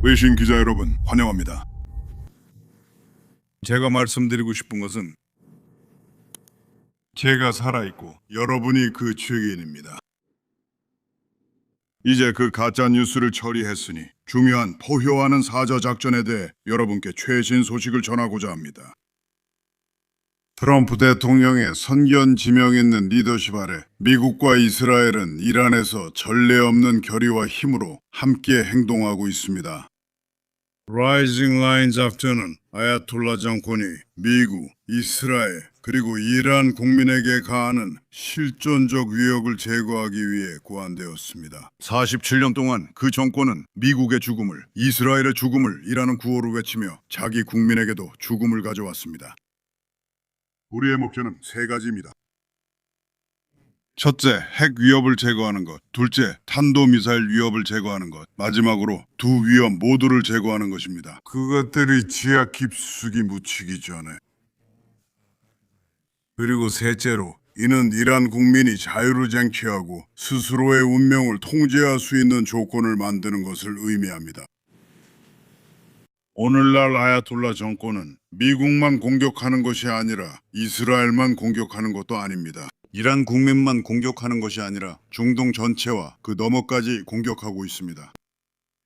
외신 기자 여러분, 환영합니다. 제가 말씀드리고 싶은 것은 제가 살아있고 여러분이 그 죄인입니다. 이제 그 가짜 뉴스를 처리했으니 중요한 포효하는 사저 작전에 대해 여러분께 최신 소식을 전하고자 합니다. 트럼프 대통령의 선견 지명 있는 리더십 아래 미국과 이스라엘은 이란에서 전례 없는 결의와 힘으로 함께 행동하고 있습니다. 라이징 라인 작전은 아야톨라 정권이 미국, 이스라엘, 그리고 이란 국민에게 가하는 실존적 위협을 제거하기 위해 고안되었습니다. 47년 동안 그 정권은 미국의 죽음을, 이스라엘의 죽음을 이라는 구호를 외치며 자기 국민에게도 죽음을 가져왔습니다. 우리의 목표는 세 가지입니다. 첫째, 핵 위협을 제거하는 것. 둘째, 탄도미사일 위협을 제거하는 것. 마지막으로 두 위협 모두를 제거하는 것입니다. 그것들이 지하 깊숙이 묻히기 전에. 그리고 셋째로, 이는 이란 국민이 자유를 쟁취하고 스스로의 운명을 통제할 수 있는 조건을 만드는 것을 의미합니다. 오늘날 아야톨라 정권은 미국만 공격하는 것이 아니라 이스라엘만 공격하는 것도 아닙니다. 이란 국민만 공격하는 것이 아니라 중동 전체와 그 너머까지 공격하고 있습니다.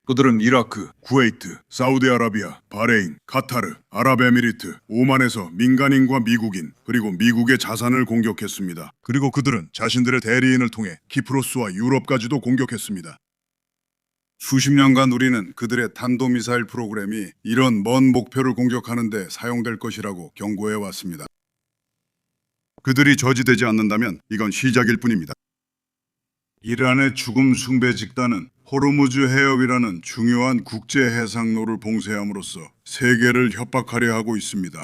그들은 이라크, 쿠웨이트, 사우디아라비아, 바레인, 카타르, 아랍에미리트, 오만에서 민간인과 미국인, 그리고 미국의 자산을 공격했습니다. 그리고 그들은 자신들의 대리인을 통해 키프로스와 유럽까지도 공격했습니다. 수십 년간 우리는 그들의 탄도미사일 프로그램이 이런 먼 목표를 공격하는 데 사용될 것이라고 경고해 왔습니다. 그들이 저지되지 않는다면 이건 시작일 뿐입니다. 이란의 죽음 숭배 집단은 호르무즈 해협이라는 중요한 국제 해상로를 봉쇄함으로써 세계를 협박하려 하고 있습니다.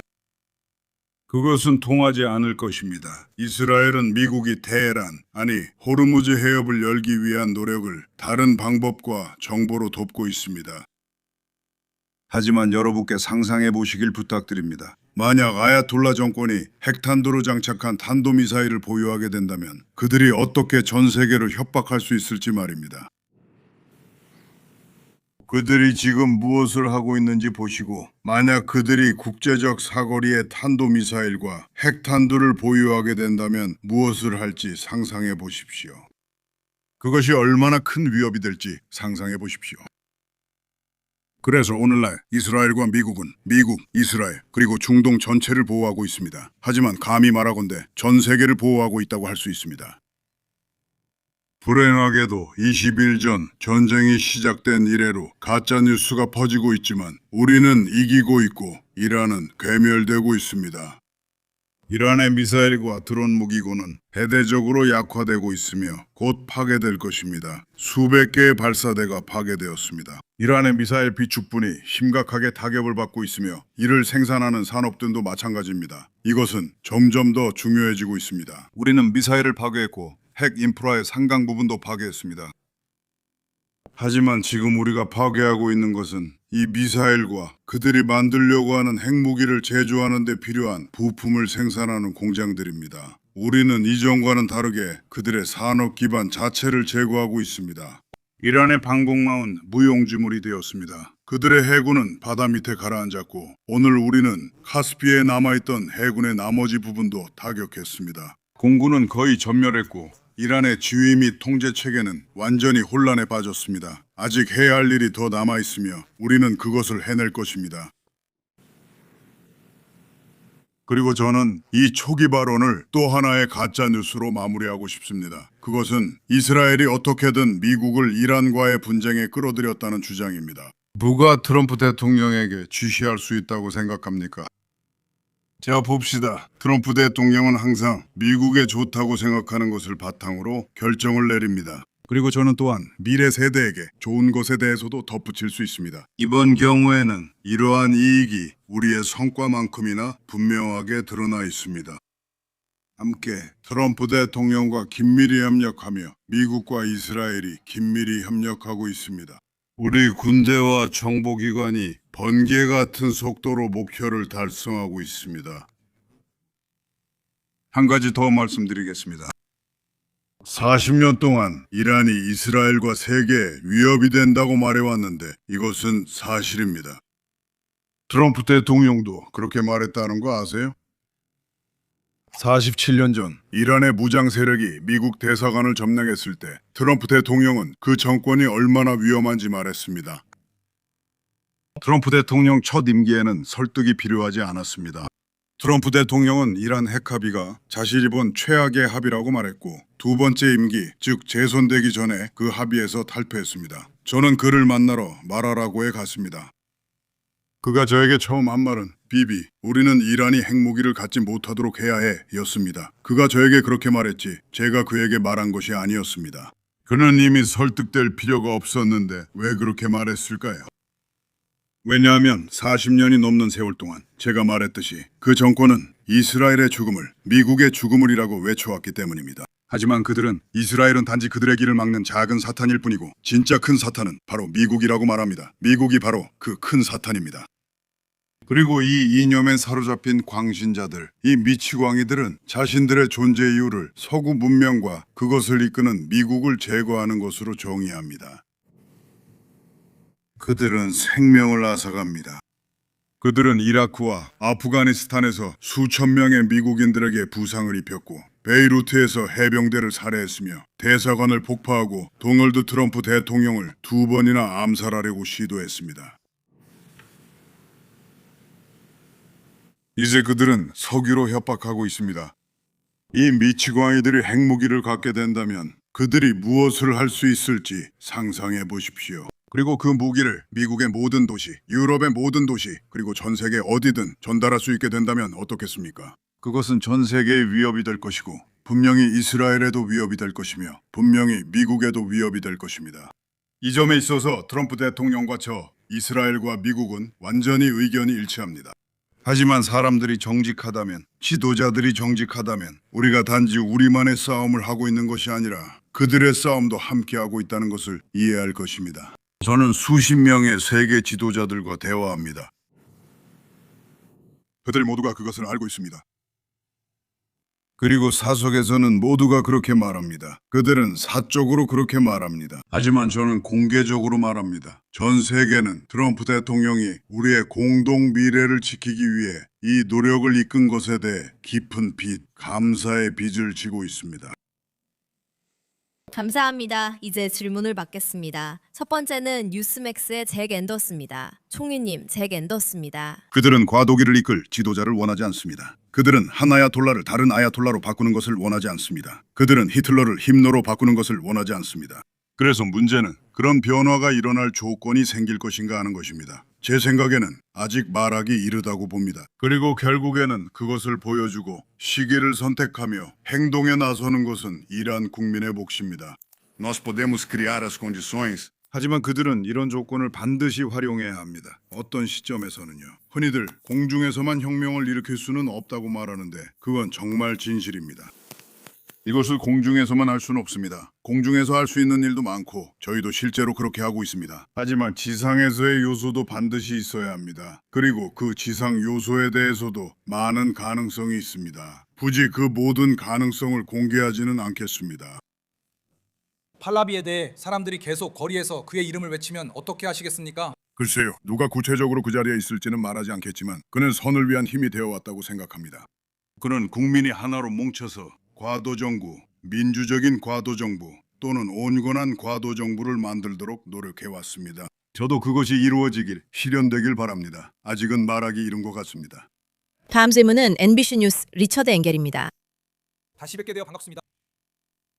그것은 통하지 않을 것입니다. 이스라엘은 미국이 테헤란, 아니 호르무즈 해협을 열기 위한 노력을 다른 방법과 정보로 돕고 있습니다. 하지만 여러분께 상상해 보시길 부탁드립니다. 만약 아야톨라 정권이 핵탄두로 장착한 탄도미사일을 보유하게 된다면 그들이 어떻게 전 세계를 협박할 수 있을지 말입니다. 그들이 지금 무엇을 하고 있는지 보시고 만약 그들이 국제적 사거리의 탄도미사일과 핵탄두를 보유하게 된다면 무엇을 할지 상상해 보십시오. 그것이 얼마나 큰 위협이 될지 상상해 보십시오. 그래서 오늘날 이스라엘과 미국은 미국, 이스라엘, 그리고 중동 전체를 보호하고 있습니다. 하지만 감히 말하건대 전 세계를 보호하고 있다고 할 수 있습니다. 불행하게도 20일 전 전쟁이 시작된 이래로 가짜뉴스가 퍼지고 있지만 우리는 이기고 있고 이란은 괴멸되고 있습니다. 이란의 미사일과 드론 무기고는 대대적으로 약화되고 있으며 곧 파괴될 것입니다. 수백 개의 발사대가 파괴되었습니다. 이란의 미사일 비축분이 심각하게 타격을 받고 있으며 이를 생산하는 산업들도 마찬가지입니다. 이것은 점점 더 중요해지고 있습니다. 우리는 미사일을 파괴했고 핵 인프라의 상당 부분도 파괴했습니다. 하지만 지금 우리가 파괴하고 있는 것은 이 미사일과 그들이 만들려고 하는 핵무기를 제조하는 데 필요한 부품을 생산하는 공장들입니다. 우리는 이전과는 다르게 그들의 산업 기반 자체를 제거하고 있습니다. 이란의 방공망은 무용지물이 되었습니다. 그들의 해군은 바다 밑에 가라앉았고 오늘 우리는 카스피에 남아있던 해군의 나머지 부분도 타격했습니다. 공군은 거의 전멸했고 이란의 지휘 및 통제 체계는 완전히 혼란에 빠졌습니다. 아직 해야 할 일이 더 남아있으며 우리는 그것을 해낼 것입니다. 그리고 저는 이 초기 발언을 또 하나의 가짜 뉴스로 마무리하고 싶습니다. 그것은 이스라엘이 어떻게든 미국을 이란과의 분쟁에 끌어들였다는 주장입니다. 누가 트럼프 대통령에게 지시할 수 있다고 생각합니까? 자 봅시다. 트럼프 대통령은 항상 미국에 좋다고 생각하는 것을 바탕으로 결정을 내립니다. 그리고 저는 또한 미래 세대에게 좋은 것에 대해서도 덧붙일 수 있습니다. 이번 경우에는 이러한 이익이 우리의 성과만큼이나 분명하게 드러나 있습니다. 함께 트럼프 대통령과 긴밀히 협력하며 미국과 이스라엘이 긴밀히 협력하고 있습니다. 우리 군대와 정보기관이 번개 같은 속도로 목표를 달성하고 있습니다. 한 가지 더 말씀드리겠습니다. 40년 동안 이란이 이스라엘과 세계에 위협이 된다고 말해왔는데 이것은 사실입니다. 트럼프 대통령도 그렇게 말했다는 거 아세요? 47년 전 이란의 무장 세력이 미국 대사관을 점령했을 때 트럼프 대통령은 그 정권이 얼마나 위험한지 말했습니다. 트럼프 대통령 첫 임기에는 설득이 필요하지 않았습니다. 트럼프 대통령은 이란 핵 합의가 자신이 본 최악의 합의라고 말했고 두 번째 임기, 즉 재선되기 전에 그 합의에서 탈퇴했습니다. 저는 그를 만나러 마라라고에 갔습니다. 그가 저에게 처음 한 말은 비비, 우리는 이란이 핵무기를 갖지 못하도록 해야 해 였습니다. 그가 저에게 그렇게 말했지 제가 그에게 말한 것이 아니었습니다. 그는 이미 설득될 필요가 없었는데 왜 그렇게 말했을까요? 왜냐하면 40년이 넘는 세월 동안 제가 말했듯이 그 정권은 이스라엘의 죽음을 미국의 죽음을이라고 외쳐왔기 때문입니다. 하지만 그들은 이스라엘은 단지 그들의 길을 막는 작은 사탄일 뿐이고 진짜 큰 사탄은 바로 미국이라고 말합니다. 미국이 바로 그 큰 사탄입니다. 그리고 이 이념에 사로잡힌 광신자들, 이 미치광이들은 자신들의 존재 이유를 서구 문명과 그것을 이끄는 미국을 제거하는 것으로 정의합니다. 그들은 생명을 앗아갑니다. 그들은 이라크와 아프가니스탄에서 수천 명의 미국인들에게 부상을 입혔고 베이루트에서 해병대를 살해했으며 대사관을 폭파하고 도널드 트럼프 대통령을 2번이나 암살하려고 시도했습니다. 이제 그들은 석유로 협박하고 있습니다. 이 미치광이들이 핵무기를 갖게 된다면 그들이 무엇을 할 수 있을지 상상해 보십시오. 그리고 그 무기를 미국의 모든 도시, 유럽의 모든 도시, 그리고 전 세계 어디든 전달할 수 있게 된다면 어떻겠습니까? 그것은 전 세계의 위협이 될 것이고 분명히 이스라엘에도 위협이 될 것이며 분명히 미국에도 위협이 될 것입니다. 이 점에 있어서 트럼프 대통령과 저, 이스라엘과 미국은 완전히 의견이 일치합니다. 하지만 사람들이 정직하다면, 지도자들이 정직하다면 우리가 단지 우리만의 싸움을 하고 있는 것이 아니라 그들의 싸움도 함께하고 있다는 것을 이해할 것입니다. 저는 수십 명의 세계 지도자들과 대화합니다. 그들 모두가 그것을 알고 있습니다. 그리고 사석에서는 모두가 그렇게 말합니다. 그들은 사적으로 그렇게 말합니다. 하지만 저는 공개적으로 말합니다. 전 세계는 트럼프 대통령이 우리의 공동 미래를 지키기 위해 이 노력을 이끈 것에 대해 깊은 빚, 감사의 빚을 지고 있습니다. 감사합니다. 이제 질문을 받겠습니다. 첫 번째는 뉴스맥스의 잭 앤더스입니다. 총리님, 잭 앤더스입니다. 그들은 과도기를 이끌 지도자를 원하지 않습니다. 그들은 한 아야톨라를 다른 아야톨라로 바꾸는 것을 원하지 않습니다. 그들은 히틀러를 힘노로 바꾸는 것을 원하지 않습니다. 그래서 문제는 그런 변화가 일어날 조건이 생길 것인가 하는 것입니다. 제 생각에는 아직 말하기 이르다고 봅니다. 그리고 결국에는 그것을 보여주고 시기를 선택하며 행동에 나서는 것은 이란 국민의 몫입니다. Nós podemos criar as condições. 하지만 그들은 이런 조건을 반드시 활용해야 합니다. 어떤 시점에서는요. 흔히들 공중에서만 혁명을 일으킬 수는 없다고 말하는데 그건 정말 진실입니다. 이것을 공중에서만 할 수는 없습니다. 공중에서 할 수 있는 일도 많고 저희도 실제로 그렇게 하고 있습니다. 하지만 지상에서의 요소도 반드시 있어야 합니다. 그리고 그 지상 요소에 대해서도 많은 가능성이 있습니다. 굳이 그 모든 가능성을 공개하지는 않겠습니다. 팔라비에 대해 사람들이 계속 거리에서 그의 이름을 외치면 어떻게 하시겠습니까? 글쎄요. 누가 구체적으로 그 자리에 있을지는 말하지 않겠지만 그는 선을 위한 힘이 되어왔다고 생각합니다. 그는 국민이 하나로 뭉쳐서 과도정부, 민주적인 과도정부 또는 온건한 과도정부를 만들도록 노력해왔습니다. 저도 그것이 이루어지길, 실현되길 바랍니다. 아직은 말하기 이른 것 같습니다. 다음 질문은 NBC 뉴스 리처드 앵겔입니다. 다시 뵙게 되어 반갑습니다.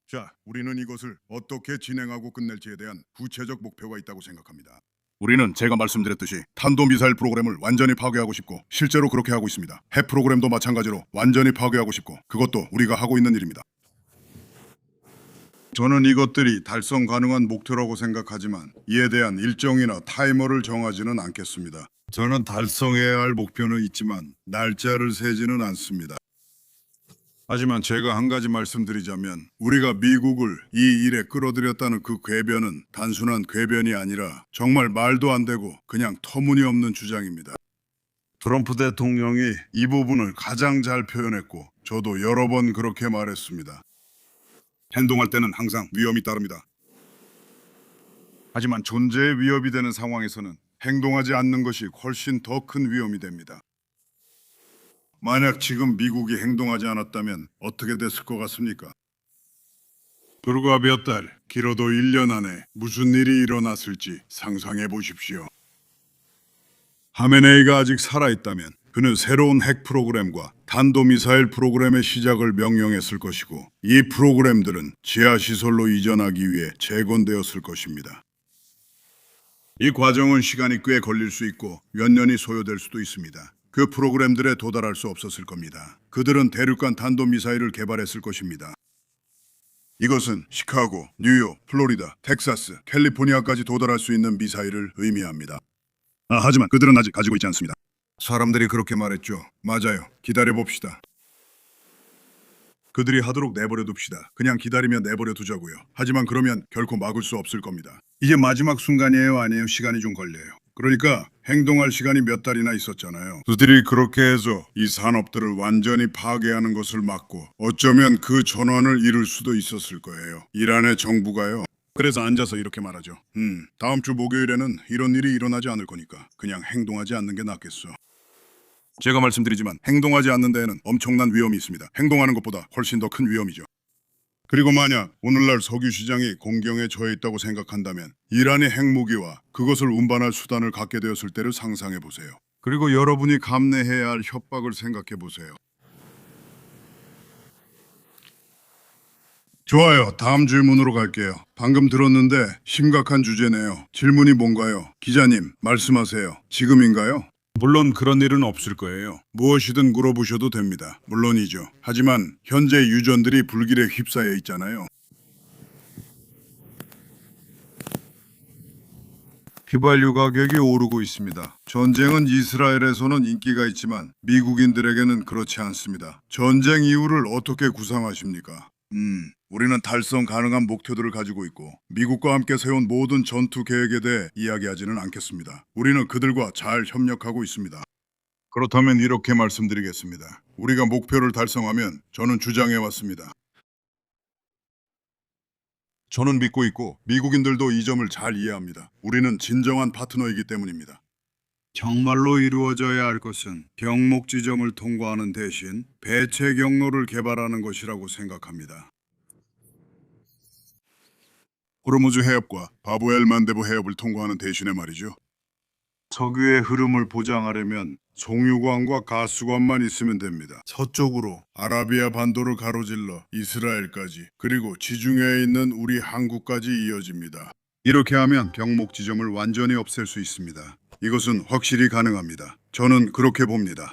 자, 우리는 이것을 어떻게 진행하고 끝낼지에 대한 구체적 목표가 있다고 생각합니다. 우리는 제가 말씀드렸듯이 탄도미사일 프로그램을 완전히 파괴하고 싶고 실제로 그렇게 하고 있습니다. 핵 프로그램도 마찬가지로 완전히 파괴하고 싶고 그것도 우리가 하고 있는 일입니다. 저는 이것들이 달성 가능한 목표라고 생각하지만 이에 대한 일정이나 타이머를 정하지는 않겠습니다. 저는 달성해야 할 목표는 있지만 날짜를 세지는 않습니다. 하지만 제가 한 가지 말씀드리자면 우리가 미국을 이 일에 끌어들였다는 그 궤변은 단순한 궤변이 아니라 정말 말도 안 되고 그냥 터무니없는 주장입니다. 트럼프 대통령이 이 부분을 가장 잘 표현했고 저도 여러 번 그렇게 말했습니다. 행동할 때는 항상 위험이 따릅니다. 하지만 존재의 위협이 되는 상황에서는 행동하지 않는 것이 훨씬 더 큰 위험이 됩니다. 만약 지금 미국이 행동하지 않았다면 어떻게 됐을 것 같습니까? 불과 몇 달, 길어도 1년 안에 무슨 일이 일어났을지 상상해 보십시오. 하메네이가 아직 살아있다면 그는 새로운 핵 프로그램과 탄도미사일 프로그램의 시작을 명령했을 것이고 이 프로그램들은 지하시설로 이전하기 위해 재건되었을 것입니다. 이 과정은 시간이 꽤 걸릴 수 있고 몇 년이 소요될 수도 있습니다. 그 프로그램들에 도달할 수 없었을 겁니다. 그들은 대륙간 탄도미사일을 개발했을 것입니다. 이것은 시카고, 뉴욕, 플로리다, 텍사스, 캘리포니아까지 도달할 수 있는 미사일을 의미합니다. 하지만 그들은 아직 가지고 있지 않습니다. 사람들이 그렇게 말했죠. 맞아요. 기다려봅시다. 그들이 하도록 내버려 둡시다. 그냥 기다리며 내버려 두자고요. 하지만 그러면 결코 막을 수 없을 겁니다. 이게 마지막 순간이에요? 아니에요? 시간이 좀 걸려요. 그러니까 행동할 시간이 몇 달이나 있었잖아요. 그들이 그렇게 해서 이 산업들을 완전히 파괴하는 것을 막고 어쩌면 그 전환을 이룰 수도 있었을 거예요. 이란의 정부가요. 그래서 앉아서 이렇게 말하죠. 다음 주 목요일에는 이런 일이 일어나지 않을 거니까 그냥 행동하지 않는 게 낫겠어. 제가 말씀드리지만 행동하지 않는 데에는 엄청난 위험이 있습니다. 행동하는 것보다 훨씬 더 큰 위험이죠. 그리고 만약 오늘날 석유 시장이 공경에 처해 있다고 생각한다면 이란의 핵무기와 그것을 운반할 수단을 갖게 되었을 때를 상상해 보세요. 그리고 여러분이 감내해야 할 협박을 생각해 보세요. 좋아요. 다음 질문으로 갈게요. 방금 들었는데 심각한 주제네요. 질문이 뭔가요? 기자님, 말씀하세요. 지금인가요? 물론 그런 일은 없을 거예요. 무엇이든 물어보셔도 됩니다. 물론이죠. 하지만 현재 유전들이 불길에 휩싸여 있잖아요. 휘발유 가격이 오르고 있습니다. 전쟁은 이스라엘에서는 인기가 있지만 미국인들에게는 그렇지 않습니다. 전쟁 이후를 어떻게 구상하십니까? 우리는 달성 가능한 목표들을 가지고 있고 미국과 함께 세운 모든 전투 계획에 대해 이야기하지는 않겠습니다. 우리는 그들과 잘 협력하고 있습니다. 그렇다면 이렇게 말씀드리겠습니다. 우리가 목표를 달성하면 저는 주장해 왔습니다. 저는 믿고 있고 미국인들도 이 점을 잘 이해합니다. 우리는 진정한 파트너이기 때문입니다. 정말로 이루어져야 할 것은 병목 지점을 통과하는 대신 배체 경로를 개발하는 것이라고 생각합니다. 호르무즈 해협과 바브엘 만데부 해협을 통과하는 대신에 말이죠. 석유의 흐름을 보장하려면 송유관과 가스관만 있으면 됩니다. 서쪽으로 아라비아 반도를 가로질러 이스라엘까지 그리고 지중해에 있는 우리 한국까지 이어집니다. 이렇게 하면 병목 지점을 완전히 없앨 수 있습니다. 이것은 확실히 가능합니다. 저는 그렇게 봅니다.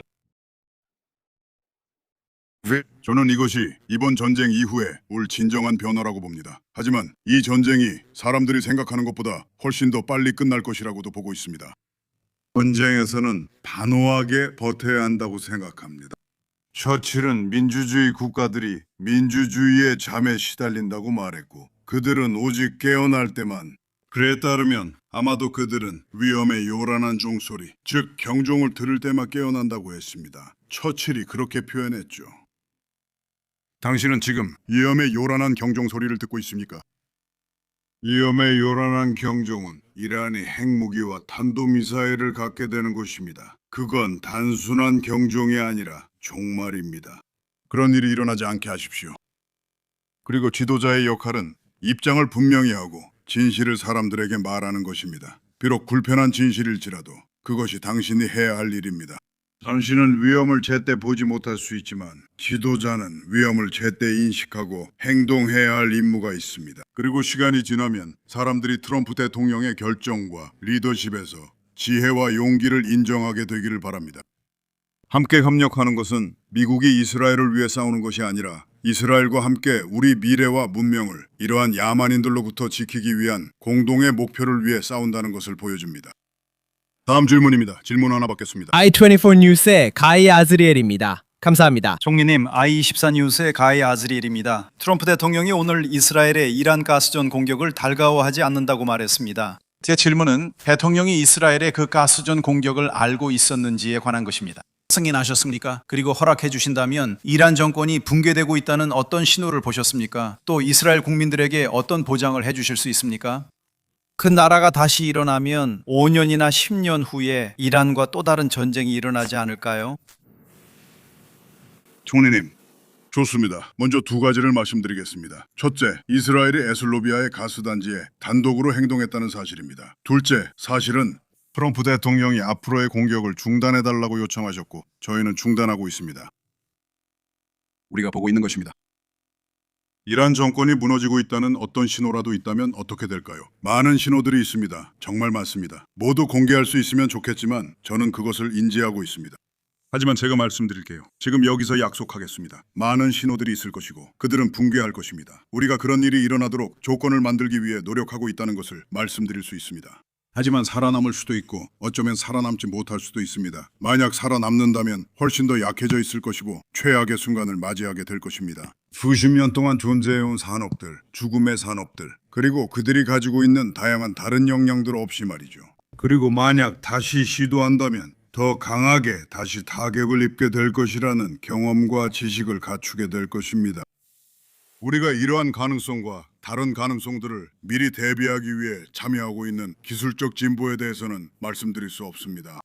저는 이것이 이번 전쟁 이후에 올 진정한 변화라고 봅니다. 하지만 이 전쟁이 사람들이 생각하는 것보다 훨씬 더 빨리 끝날 것이라고도 보고 있습니다. 전쟁에서는 단호하게 버텨야 한다고 생각합니다. 처칠은 민주주의 국가들이 민주주의의 잠에 시달린다고 말했고 그들은 오직 깨어날 때만 그에 따르면 아마도 그들은 위험에 요란한 종소리, 즉 경종을 들을 때만 깨어난다고 했습니다. 처칠이 그렇게 표현했죠. 당신은 지금 위험에 요란한 경종 소리를 듣고 있습니까? 위험에 요란한 경종은 이란이 핵무기와 탄도미사일을 갖게 되는 것입니다. 그건 단순한 경종이 아니라 종말입니다. 그런 일이 일어나지 않게 하십시오. 그리고 지도자의 역할은 입장을 분명히 하고 진실을 사람들에게 말하는 것입니다. 비록 불편한 진실일지라도 그것이 당신이 해야 할 일입니다. 당신은 위험을 제때 보지 못할 수 있지만 지도자는 위험을 제때 인식하고 행동해야 할 임무가 있습니다. 그리고 시간이 지나면 사람들이 트럼프 대통령의 결정과 리더십에서 지혜와 용기를 인정하게 되기를 바랍니다. 함께 협력하는 것은 미국이 이스라엘을 위해 싸우는 것이 아니라 이스라엘과 함께 우리 미래와 문명을 이러한 야만인들로부터 지키기 위한 공동의 목표를 위해 싸운다는 것을 보여줍니다. 다음 질문입니다. 질문 하나 받겠습니다. i24 뉴스의 가이 아즈리엘입니다. 감사합니다. 총리님, i24 뉴스의 가이 아즈리엘입니다. 트럼프 대통령이 오늘 이스라엘의 이란 가스전 공격을 달가워하지 않는다고 말했습니다. 제 질문은 대통령이 이스라엘의 그 가스전 공격을 알고 있었는지에 관한 것입니다. 승인하셨습니까? 그리고 허락해 주신다면 이란 정권이 붕괴되고 있다는 어떤 신호를 보셨습니까? 또 이스라엘 국민들에게 어떤 보장을 해 주실 수 있습니까? 그 나라가 다시 일어나면 5년이나 10년 후에 이란과 또 다른 전쟁이 일어나지 않을까요? 총리님, 좋습니다. 먼저 두 가지를 말씀드리겠습니다. 첫째, 이스라엘이 에슬로비아의 가스단지에 단독으로 행동했다는 사실입니다. 둘째, 사실은 트럼프 대통령이 앞으로의 공격을 중단해달라고 요청하셨고 저희는 중단하고 있습니다. 우리가 보고 있는 것입니다. 이란 정권이 무너지고 있다는 어떤 신호라도 있다면 어떻게 될까요? 많은 신호들이 있습니다. 정말 많습니다. 모두 공개할 수 있으면 좋겠지만 저는 그것을 인지하고 있습니다. 하지만 제가 말씀드릴게요. 지금 여기서 약속하겠습니다. 많은 신호들이 있을 것이고 그들은 붕괴할 것입니다. 우리가 그런 일이 일어나도록 조건을 만들기 위해 노력하고 있다는 것을 말씀드릴 수 있습니다. 하지만 살아남을 수도 있고 어쩌면 살아남지 못할 수도 있습니다. 만약 살아남는다면 훨씬 더 약해져 있을 것이고 최악의 순간을 맞이하게 될 것입니다. 수십 년 동안 존재해온 산업들, 죽음의 산업들, 그리고 그들이 가지고 있는 다양한 다른 역량들 없이 말이죠. 그리고 만약 다시 시도한다면 더 강하게 다시 타격을 입게 될 것이라는 경험과 지식을 갖추게 될 것입니다. 우리가 이러한 가능성과 다른 가능성들을 미리 대비하기 위해 참여하고 있는 기술적 진보에 대해서는 말씀드릴 수 없습니다.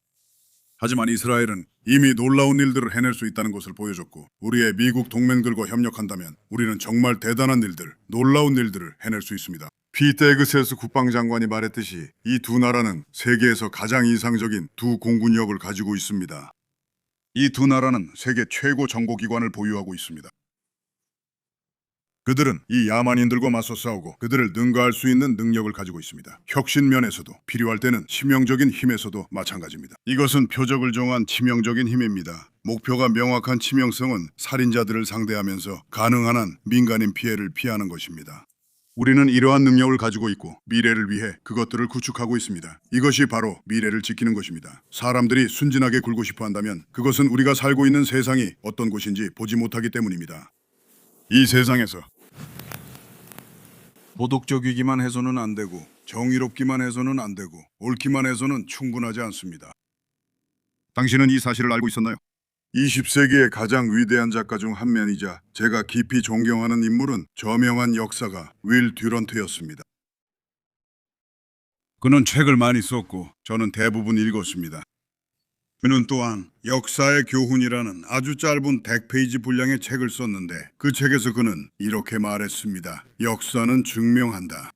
하지만 이스라엘은 이미 놀라운 일들을 해낼 수 있다는 것을 보여줬고 우리의 미국 동맹들과 협력한다면 우리는 정말 대단한 일들, 놀라운 일들을 해낼 수 있습니다. 피트 에그세스 국방장관이 말했듯이 이 두 나라는 세계에서 가장 이상적인 두 공군력을 가지고 있습니다. 이 두 나라는 세계 최고 정보기관을 보유하고 있습니다. 그들은 이 야만인들과 맞서 싸우고 그들을 능가할 수 있는 능력을 가지고 있습니다. 혁신 면에서도 필요할 때는 치명적인 힘에서도 마찬가지입니다. 이것은 표적을 정한 치명적인 힘입니다. 목표가 명확한 치명성은 살인자들을 상대하면서 가능한 한 민간인 피해를 피하는 것입니다. 우리는 이러한 능력을 가지고 있고 미래를 위해 그것들을 구축하고 있습니다. 이것이 바로 미래를 지키는 것입니다. 사람들이 순진하게 굴고 싶어 한다면 그것은 우리가 살고 있는 세상이 어떤 곳인지 보지 못하기 때문입니다. 이 세상에서 도덕적이기만 해서는 안 되고 정의롭기만 해서는 안 되고 옳기만 해서는 충분하지 않습니다. 당신은 이 사실을 알고 있었나요? 20세기의 가장 위대한 작가 중 한 명이자 제가 깊이 존경하는 인물은 저명한 역사가 윌 듀런트였습니다. 그는 책을 많이 썼고 저는 대부분 읽었습니다. 그는 또한 역사의 교훈이라는 아주 짧은 100페이지 분량의 책을 썼는데 그 책에서 그는 이렇게 말했습니다. 역사는 증명한다.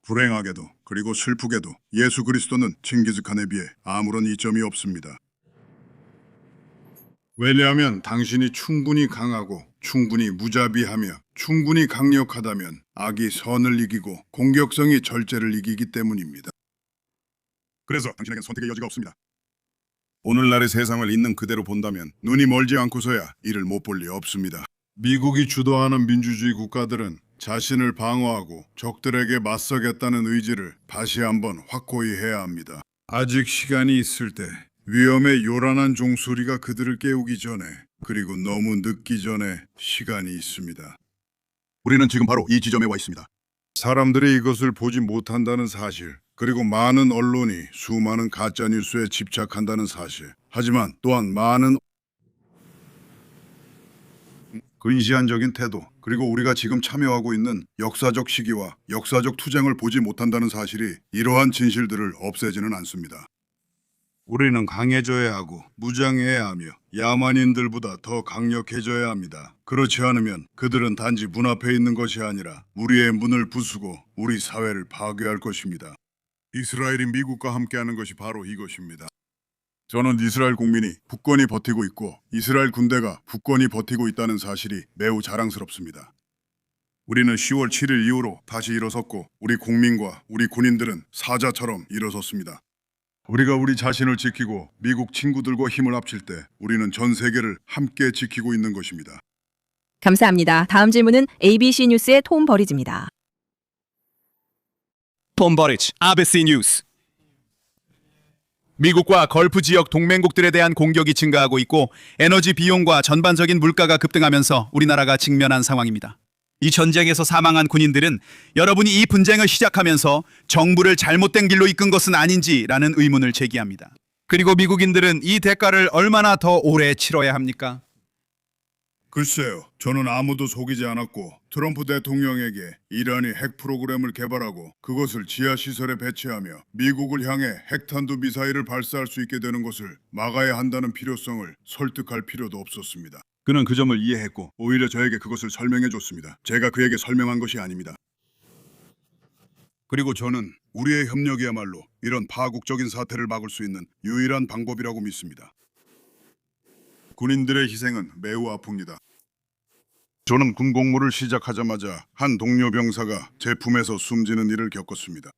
불행하게도 그리고 슬프게도 예수 그리스도는 칭기즈칸에 비해 아무런 이점이 없습니다. 왜냐하면 당신이 충분히 강하고 충분히 무자비하며 충분히 강력하다면 악이 선을 이기고 공격성이 절제를 이기기 때문입니다. 그래서 당신에겐 선택의 여지가 없습니다. 오늘날의 세상을 있는 그대로 본다면 눈이 멀지 않고서야 이를 못 볼 리 없습니다. 미국이 주도하는 민주주의 국가들은 자신을 방어하고 적들에게 맞서겠다는 의지를 다시 한번 확고히 해야 합니다. 아직 시간이 있을 때 위험의 요란한 종소리가 그들을 깨우기 전에 그리고 너무 늦기 전에 시간이 있습니다. 우리는 지금 바로 이 지점에 와 있습니다. 사람들이 이것을 보지 못한다는 사실, 그리고 많은 언론이 수많은 가짜뉴스에 집착한다는 사실, 하지만 또한 많은 근시안적인 태도, 그리고 우리가 지금 참여하고 있는 역사적 시기와 역사적 투쟁을 보지 못한다는 사실이 이러한 진실들을 없애지는 않습니다. 우리는 강해져야 하고 무장해야 하며 야만인들보다 더 강력해져야 합니다. 그렇지 않으면 그들은 단지 문 앞에 있는 것이 아니라 우리의 문을 부수고 우리 사회를 파괴할 것입니다. 이스라엘이 미국과 함께하는 것이 바로 이것입니다. 저는 이스라엘 국민이 굳건히 버티고 있고 이스라엘 군대가 굳건히 버티고 있다는 사실이 매우 자랑스럽습니다. 우리는 10월 7일 이후로 다시 일어섰고 우리 국민과 우리 군인들은 사자처럼 일어섰습니다. 우리가 우리 자신을 지키고 미국 친구들과 힘을 합칠 때 우리는 전 세계를 함께 지키고 있는 것입니다. 감사합니다. 다음 질문은 ABC 뉴스의 톰 버리즈입니다. 톰 버리지, ABC 뉴스. 미국과 걸프 지역 동맹국들에 대한 공격이 증가하고 있고 에너지 비용과 전반적인 물가가 급등하면서 우리나라가 직면한 상황입니다. 이 전쟁에서 사망한 군인들은 여러분이 이 분쟁을 시작하면서 정부를 잘못된 길로 이끈 것은 아닌지라는 의문을 제기합니다. 그리고 미국인들은 이 대가를 얼마나 더 오래 치러야 합니까? 글쎄요, 저는 아무도 속이지 않았고 트럼프 대통령에게 이란이 핵 프로그램을 개발하고 그것을 지하시설에 배치하며 미국을 향해 핵탄두 미사일을 발사할 수 있게 되는 것을 막아야 한다는 필요성을 설득할 필요도 없었습니다. 그는 그 점을 이해했고 오히려 저에게 그것을 설명해 줬습니다. 제가 그에게 설명한 것이 아닙니다. 그리고 저는 우리의 협력이야말로 이런 파국적인 사태를 막을 수 있는 유일한 방법이라고 믿습니다. 군인들의 희생은 매우 아픕니다. 저는 군 복무를 시작하자마자 한 동료 병사가 제 품에서 숨지는 일을 겪었습니다.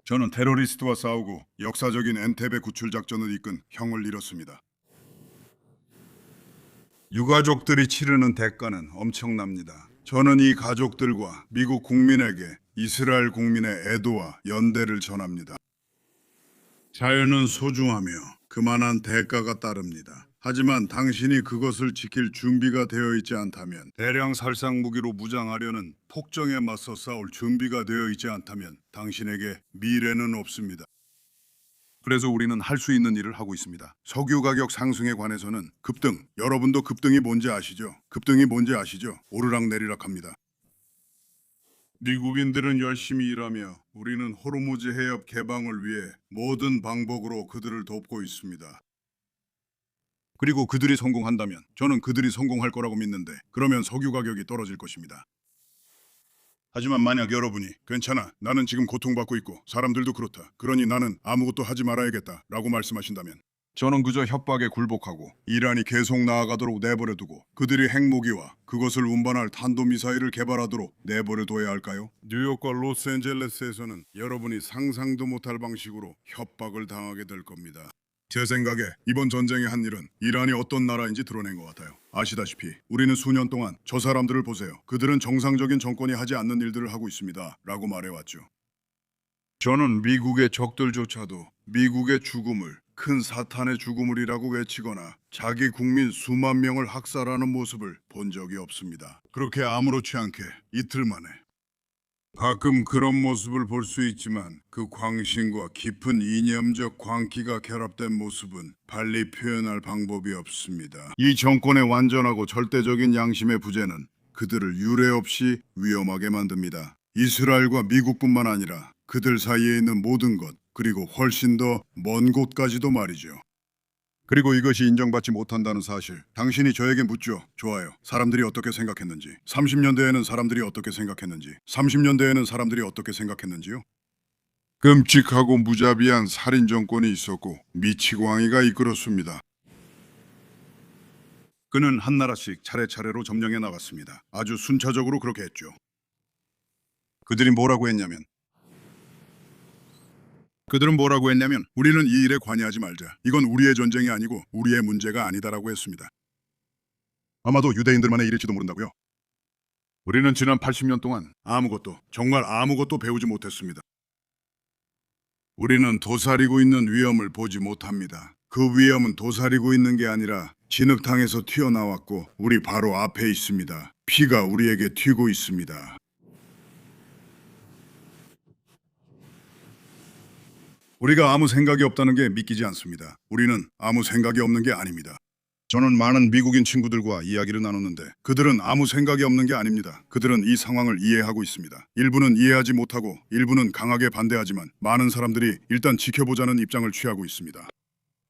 저는 테러리스트와 싸우고 역사적인 엔테베 구출 작전을 이끈 형을 잃었습니다. 유가족들이 치르는 대가는 엄청납니다. 저는 이 가족들과 미국 국민에게 이스라엘 국민의 애도와 연대를 전합니다. 자연은 소중하며 그만한 대가가 따릅니다. 하지만 당신이 그것을 지킬 준비가 되어 있지 않다면, 대량 살상 무기로 무장하려는 폭정에 맞서 싸울 준비가 되어 있지 않다면 당신에게 미래는 없습니다. 그래서 우리는 할 수 있는 일을 하고 있습니다. 석유 가격 상승에 관해서는 급등, 여러분도 급등이 뭔지 아시죠? 급등이 뭔지 아시죠? 오르락내리락 합니다. 미국인들은 열심히 일하며 우리는 호르무즈 해협 개방을 위해 모든 방법으로 그들을 돕고 있습니다. 그리고 그들이 성공한다면 저는 그들이 성공할 거라고 믿는데 그러면 석유 가격이 떨어질 것입니다. 하지만 만약 여러분이 괜찮아, 나는 지금 고통받고 있고 사람들도 그렇다, 그러니 나는 아무것도 하지 말아야겠다 라고 말씀하신다면 저는 그저 협박에 굴복하고 이란이 계속 나아가도록 내버려두고 그들이 핵무기와 그것을 운반할 탄도미사일을 개발하도록 내버려둬야 할까요? 뉴욕과 로스앤젤레스에서는 여러분이 상상도 못할 방식으로 협박을 당하게 될 겁니다. 제 생각에 이번 전쟁의 한 일은 이란이 어떤 나라인지 드러낸 것 같아요. 아시다시피 우리는 수년 동안 저 사람들을 보세요. 그들은 정상적인 정권이 하지 않는 일들을 하고 있습니다 라고 말해왔죠. 저는 미국의 적들조차도 미국의 죽음을 큰 사탄의 죽음을이라고 외치거나 자기 국민 수만 명을 학살하는 모습을 본 적이 없습니다. 그렇게 아무렇지 않게 이틀 만에. 가끔 그런 모습을 볼 수 있지만 그 광신과 깊은 이념적 광기가 결합된 모습은 빨리 표현할 방법이 없습니다. 이 정권의 완전하고 절대적인 양심의 부재는 그들을 유례없이 위험하게 만듭니다. 이스라엘과 미국뿐만 아니라 그들 사이에 있는 모든 것, 그리고 훨씬 더 먼 곳까지도 말이죠. 그리고 이것이 인정받지 못한다는 사실, 당신이 저에게 묻죠. 좋아요. 사람들이 어떻게 생각했는지. 30년대에는 사람들이 어떻게 생각했는지. 30년대에는 사람들이 어떻게 생각했는지요? 끔찍하고 무자비한 살인 정권이 있었고 미치광이가 이끌었습니다. 그는 한 나라씩 차례차례로 점령해 나갔습니다. 아주 순차적으로 그렇게 했죠. 그들은 뭐라고 했냐면 우리는 이 일에 관여하지 말자. 이건 우리의 전쟁이 아니고 우리의 문제가 아니다라고 했습니다. 아마도 유대인들만의 일일지도 모른다고요. 우리는 지난 80년 동안 정말 아무것도 배우지 못했습니다. 우리는 도사리고 있는 위험을 보지 못합니다. 그 위험은 도사리고 있는 게 아니라 진흙탕에서 튀어나왔고 우리 바로 앞에 있습니다. 피가 우리에게 튀고 있습니다. 우리가 아무 생각이 없다는 게 믿기지 않습니다. 우리는 아무 생각이 없는 게 아닙니다. 저는 많은 미국인 친구들과 이야기를 나눴는데 그들은 아무 생각이 없는 게 아닙니다. 그들은 이 상황을 이해하고 있습니다. 일부는 이해하지 못하고 일부는 강하게 반대하지만 많은 사람들이 일단 지켜보자는 입장을 취하고 있습니다.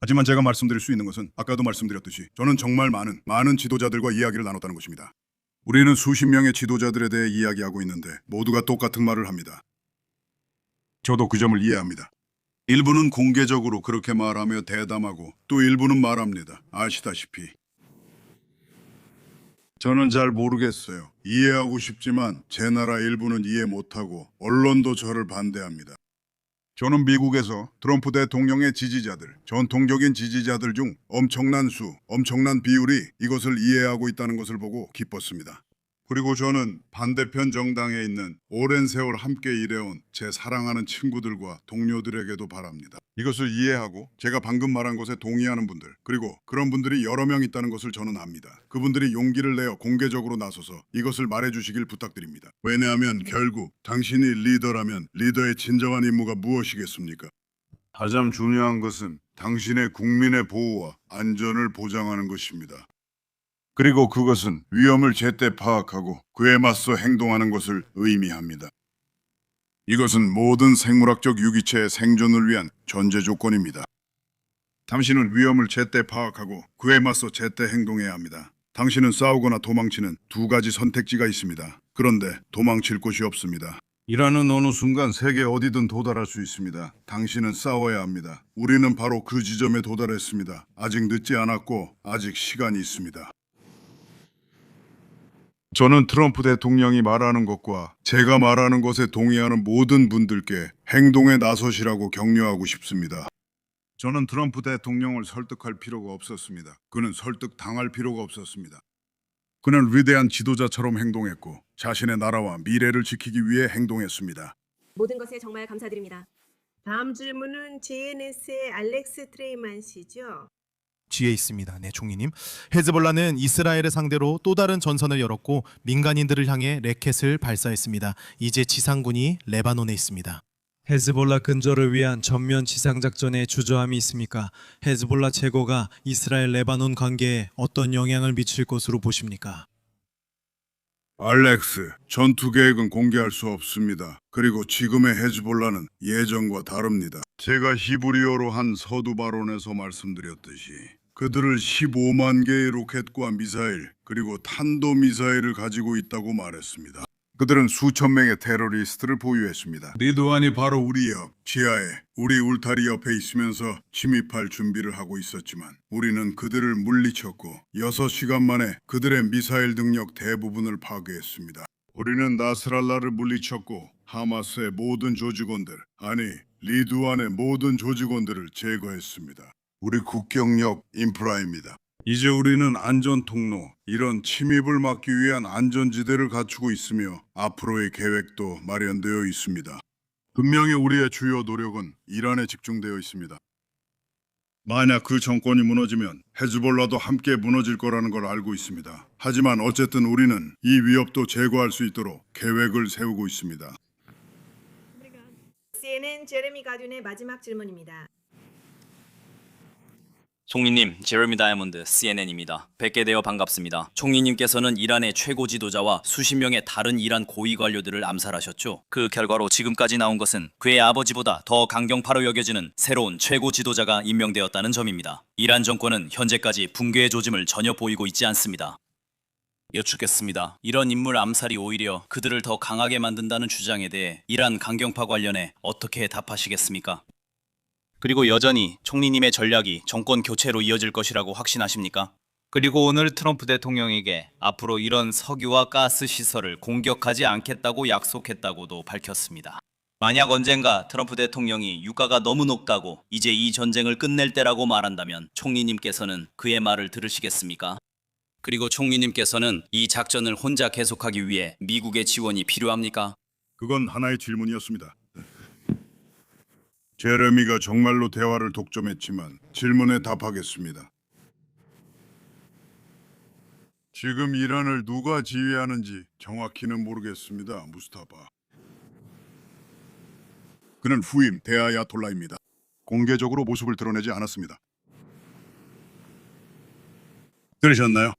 하지만 제가 말씀드릴 수 있는 것은 아까도 말씀드렸듯이 저는 정말 많은 지도자들과 이야기를 나눴다는 것입니다. 우리는 수십 명의 지도자들에 대해 이야기하고 있는데 모두가 똑같은 말을 합니다. 저도 그 점을 이해합니다. 일부는 공개적으로 그렇게 말하며 대담하고 또 일부는 말합니다. 아시다시피. 저는 잘 모르겠어요. 이해하고 싶지만 제 나라 일부는 이해 못하고 언론도 저를 반대합니다. 저는 미국에서 트럼프 대통령의 지지자들, 전통적인 지지자들 중 엄청난 비율이 이것을 이해하고 있다는 것을 보고 기뻤습니다. 그리고 저는 반대편 정당에 있는 오랜 세월 함께 일해온 제 사랑하는 친구들과 동료들에게도 바랍니다. 이것을 이해하고 제가 방금 말한 것에 동의하는 분들, 그리고 그런 분들이 여러 명 있다는 것을 저는 압니다. 그분들이 용기를 내어 공개적으로 나서서 이것을 말해주시길 부탁드립니다. 왜냐하면 결국 당신이 리더라면 리더의 진정한 임무가 무엇이겠습니까? 가장 중요한 것은 당신의 국민의 보호와 안전을 보장하는 것입니다. 그리고 그것은 위험을 제때 파악하고 그에 맞서 행동하는 것을 의미합니다. 이것은 모든 생물학적 유기체의 생존을 위한 전제 조건입니다. 당신은 위험을 제때 파악하고 그에 맞서 제때 행동해야 합니다. 당신은 싸우거나 도망치는 두 가지 선택지가 있습니다. 그런데 도망칠 곳이 없습니다. 이라는 어느 순간 세계 어디든 도달할 수 있습니다. 당신은 싸워야 합니다. 우리는 바로 그 지점에 도달했습니다. 아직 늦지 않았고 아직 시간이 있습니다. 저는 트럼프 대통령이 말하는 것과 제가 말하는 것에 동의하는 모든 분들께 행동에 나서시라고 격려하고 싶습니다. 저는 트럼프 대통령을 설득할 필요가 없었습니다. 그는 설득당할 필요가 없었습니다. 그는 위대한 지도자처럼 행동했고 자신의 나라와 미래를 지키기 위해 행동했습니다. 모든 것에 정말 감사드립니다. 다음 질문은 JNS의 알렉스 트레이만 씨죠. 뒤에 있습니다. 네, 총리님. 헤즈볼라는 이스라엘을 상대로 또 다른 전선을 열었고 민간인들을 향해 레켓을 발사했습니다. 이제 지상군이 레바논에 있습니다. 헤즈볼라 근절을 위한 전면 지상 작전에 주저함이 있습니까? 헤즈볼라 제거가 이스라엘 레바논 관계에 어떤 영향을 미칠 것으로 보십니까? 알렉스, 전투 계획은 공개할 수 없습니다. 그리고 지금의 헤즈볼라는 예전과 다릅니다. 제가 히브리어로 한 서두 발언에서 말씀드렸듯이 그들을 15만 개의 로켓과 미사일 그리고 탄도미사일을 가지고 있다고 말했습니다. 그들은 수천 명의 테러리스트를 보유했습니다. 리드완이 바로 우리 옆 지하에 우리 울타리 옆에 있으면서 침입할 준비를 하고 있었지만 우리는 그들을 물리쳤고 6시간 만에 그들의 미사일 능력 대부분을 파괴했습니다. 우리는 나스랄라를 물리쳤고 하마스의 모든 조직원들, 아니 리드완의 모든 조직원들을 제거했습니다. 우리 국경역 인프라입니다. 이제 우리는 안전 통로, 이런 침입을 막기 위한 안전지대를 갖추고 있으며 앞으로의 계획도 마련되어 있습니다. 분명히 우리의 주요 노력은 이란에 집중되어 있습니다. 만약 그 정권이 무너지면 헤즈볼라도 함께 무너질 거라는 걸 알고 있습니다. 하지만 어쨌든 우리는 이 위협도 제거할 수 있도록 계획을 세우고 있습니다. CNN 제레미 가듐의 마지막 질문입니다. 총리님, 제레미 다이아몬드 CNN입니다. 뵙게 되어 반갑습니다. 총리님께서는 이란의 최고 지도자와 수십 명의 다른 이란 고위 관료들을 암살하셨죠. 그 결과로 지금까지 나온 것은 그의 아버지보다 더 강경파로 여겨지는 새로운 최고 지도자가 임명되었다는 점입니다. 이란 정권은 현재까지 붕괴의 조짐을 전혀 보이고 있지 않습니다. 여쭙겠습니다. 이런 인물 암살이 오히려 그들을 더 강하게 만든다는 주장에 대해 이란 강경파 관련해 어떻게 답하시겠습니까? 그리고 여전히 총리님의 전략이 정권 교체로 이어질 것이라고 확신하십니까? 그리고 오늘 트럼프 대통령에게 앞으로 이런 석유와 가스 시설을 공격하지 않겠다고 약속했다고도 밝혔습니다. 만약 언젠가 트럼프 대통령이 유가가 너무 높다고 이제 이 전쟁을 끝낼 때라고 말한다면 총리님께서는 그의 말을 들으시겠습니까? 그리고 총리님께서는 이 작전을 혼자 계속하기 위해 미국의 지원이 필요합니까? 그건 하나의 질문이었습니다. 제레미가 정말로 대화를 독점했지만 질문에 답하겠습니다. 지금 이란을 누가 지휘하는지 정확히는 모르겠습니다, 무스타파. 그는 후임 대아야톨라입니다. 공개적으로 모습을 드러내지 않았습니다. 들으셨나요?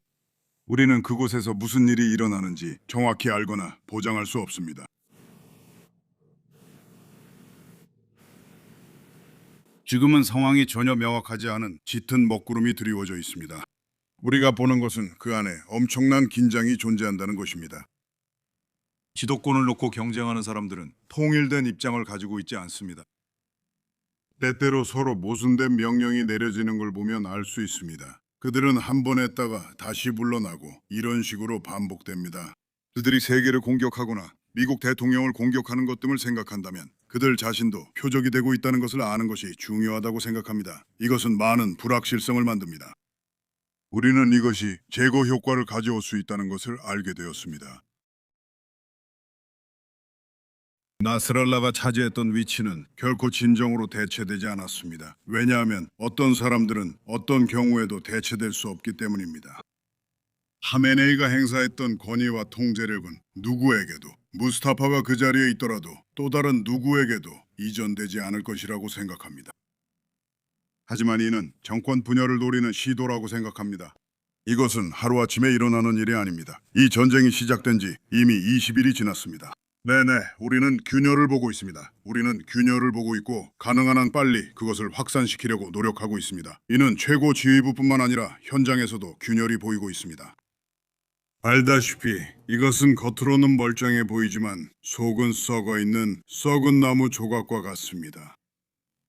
우리는 그곳에서 무슨 일이 일어나는지 정확히 알거나 보장할 수 없습니다. 지금은 상황이 전혀 명확하지 않은 짙은 먹구름이 드리워져 있습니다. 우리가 보는 것은 그 안에 엄청난 긴장이 존재한다는 것입니다. 지도권을 놓고 경쟁하는 사람들은 통일된 입장을 가지고 있지 않습니다. 때때로 서로 모순된 명령이 내려지는 걸 보면 알 수 있습니다. 그들은 한 번 했다가 다시 물러나고 이런 식으로 반복됩니다. 그들이 세계를 공격하거나 미국 대통령을 공격하는 것 등을 생각한다면 그들 자신도 표적이 되고 있다는 것을 아는 것이 중요하다고 생각합니다. 이것은 많은 불확실성을 만듭니다. 우리는 이것이 제거 효과를 가져올 수 있다는 것을 알게 되었습니다. 나스랄라가 차지했던 위치는 결코 진정으로 대체되지 않았습니다. 왜냐하면 어떤 사람들은 어떤 경우에도 대체될 수 없기 때문입니다. 하메네이가 행사했던 권위와 통제력은 누구에게도, 무스타파가 그 자리에 있더라도 또 다른 누구에게도 이전되지 않을 것이라고 생각합니다. 하지만 이는 정권 분열을 노리는 시도라고 생각합니다. 이것은 하루아침에 일어나는 일이 아닙니다. 이 전쟁이 시작된 지 이미 20일이 지났습니다. 네네, 우리는 균열을 보고 있습니다. 우리는 균열을 보고 있고 가능한 한 빨리 그것을 확산시키려고 노력하고 있습니다. 이는 최고 지휘부뿐만 아니라 현장에서도 균열이 보이고 있습니다. 알다시피 이것은 겉으로는 멀쩡해 보이지만 속은 썩어 있는 썩은 나무 조각과 같습니다.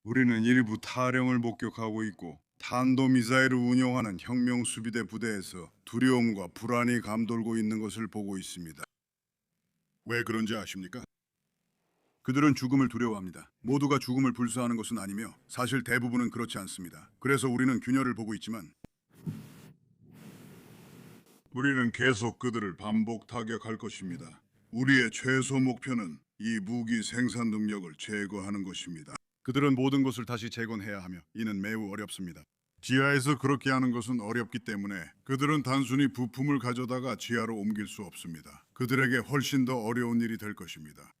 우리는 일부 타령을 목격하고 있고 탄도미사일을 운용하는 혁명수비대 부대에서 두려움과 불안이 감돌고 있는 것을 보고 있습니다. 왜 그런지 아십니까? 그들은 죽음을 두려워합니다. 모두가 죽음을 불사하는 것은 아니며 사실 대부분은 그렇지 않습니다. 그래서 우리는 균열을 보고 있지만 우리는 계속 그들을 반복 타격할 것입니다. 우리의 최소 목표는 이 무기 생산 능력을 제거하는 것입니다. 그들은 모든 것을 다시 재건해야 하며 이는 매우 어렵습니다. 지하에서 그렇게 하는 것은 어렵기 때문에 그들은 단순히 부품을 가져다가 지하로 옮길 수 없습니다. 그들에게 훨씬 더 어려운 일이 될 것입니다.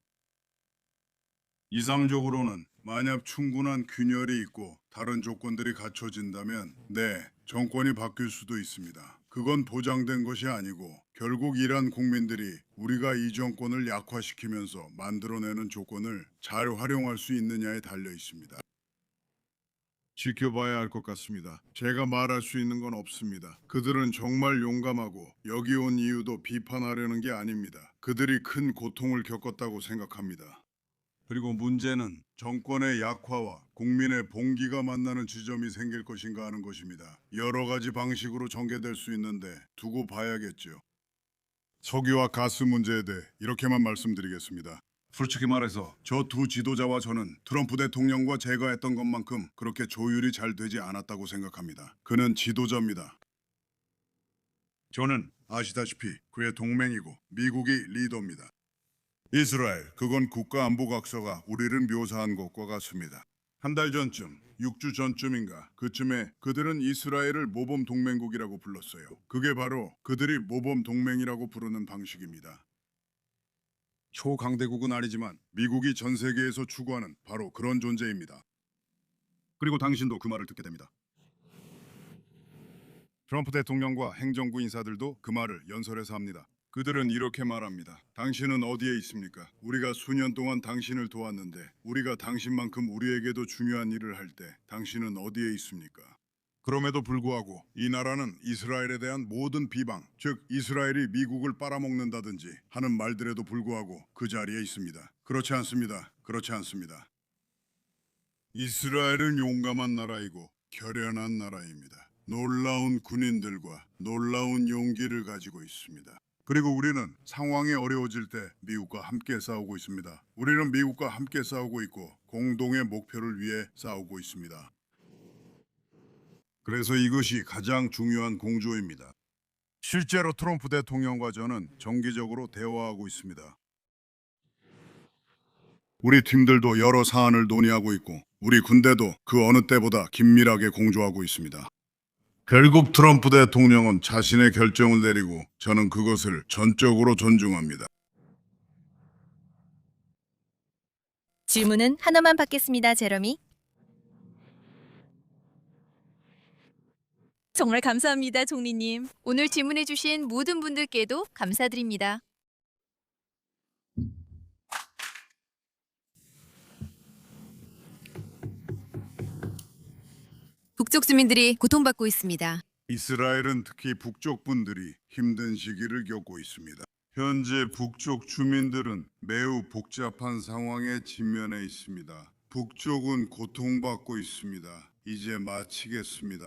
이상적으로는 만약 충분한 균열이 있고 다른 조건들이 갖춰진다면 정권이 바뀔 수도 있습니다. 그건 보장된 것이 아니고 결국 이란 국민들이 우리가 이 정권을 약화시키면서 만들어내는 조건을 잘 활용할 수 있느냐에 달려 있습니다. 지켜봐야 할 것 같습니다. 제가 말할 수 있는 건 없습니다. 그들은 정말 용감하고 여기 온 이유도 비판하려는 게 아닙니다. 그들이 큰 고통을 겪었다고 생각합니다. 그리고 문제는 정권의 약화와 국민의 봉기가 만나는 지점이 생길 것인가 하는 것입니다. 여러 가지 방식으로 전개될 수 있는데 두고 봐야겠죠. 석유와 가스 문제에 대해 이렇게만 말씀드리겠습니다. 솔직히 말해서 저 두 지도자와 저는 트럼프 대통령과 제가 했던 것만큼 그렇게 조율이 잘 되지 않았다고 생각합니다. 그는 지도자입니다. 저는 아시다시피 그의 동맹이고 미국이 리더입니다. 이스라엘, 그건 국가안보각서가 우리를 묘사한 것과 같습니다. 한 달 전쯤, 6주 전쯤인가 그쯤에 그들은 이스라엘을 모범 동맹국이라고 불렀어요. 그게 바로 그들이 모범 동맹이라고 부르는 방식입니다. 초강대국은 아니지만 미국이 전 세계에서 추구하는 바로 그런 존재입니다. 그리고 당신도 그 말을 듣게 됩니다. 트럼프 대통령과 행정부 인사들도 그 말을 연설해서 합니다. 그들은 이렇게 말합니다. 당신은 어디에 있습니까? 우리가 수년 동안 당신을 도왔는데 우리가 당신만큼 우리에게도 중요한 일을 할 때 당신은 어디에 있습니까? 그럼에도 불구하고 이 나라는 이스라엘에 대한 모든 비방, 즉 이스라엘이 미국을 빨아먹는다든지 하는 말들에도 불구하고 그 자리에 있습니다. 그렇지 않습니다. 그렇지 않습니다. 이스라엘은 용감한 나라이고 결연한 나라입니다. 놀라운 군인들과 놀라운 용기를 가지고 있습니다. 그리고 우리는 상황이 어려워질 때 미국과 함께 싸우고 있습니다. 우리는 미국과 함께 싸우고 있고 공동의 목표를 위해 싸우고 있습니다. 그래서 이것이 가장 중요한 공조입니다. 실제로 트럼프 대통령과 저는 정기적으로 대화하고 있습니다. 우리 팀들도 여러 사안을 논의하고 있고 우리 군대도 그 어느 때보다 긴밀하게 공조하고 있습니다. 결국 트럼프 대통령은 자신의 결정을 내리고 저는 그것을 전적으로 존중합니다. 질문은 하나만 받겠습니다, 제러미. 정말 감사합니다, 총리님. 오늘 질문해주신 모든 분들께도 감사드립니다. 북쪽 주민들이 고통받고 있습니다. 이스라엘은 특히 북쪽 분들이 힘든 시기를 겪고 있습니다. 현재 북쪽 주민들은 매우 복잡한 상황에 직면해 있습니다. 북쪽은 고통받고 있습니다. 이제 마치겠습니다.